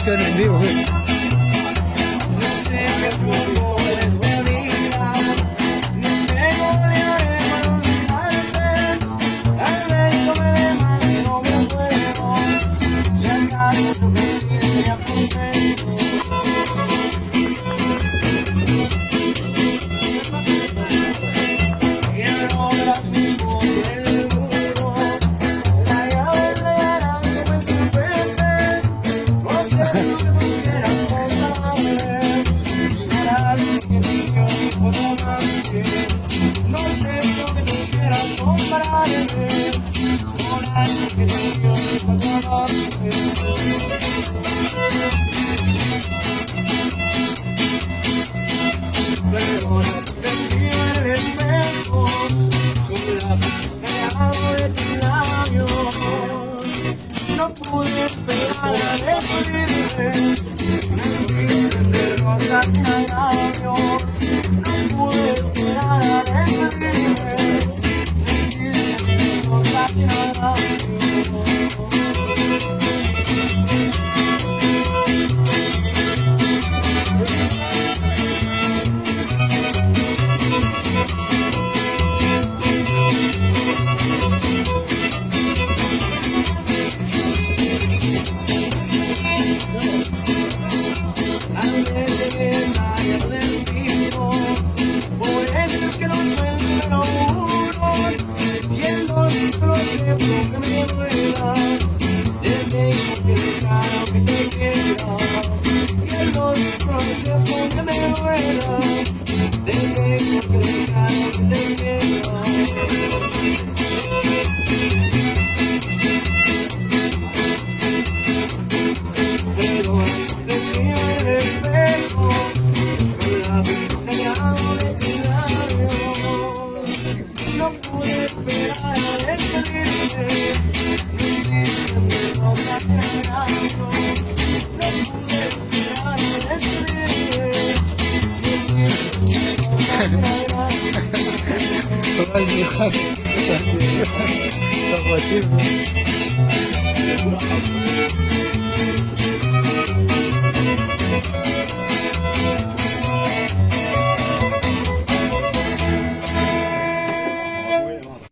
transmisión en vivo. No pude esperar a despedirme, nací de rosas y agravios. No pude esperar a despedirme, nací de rosas y agravios. No pude esperar a despedirme, necesito rosas y agravios. No pude esperar a despedirme, necesito rosas y agravios.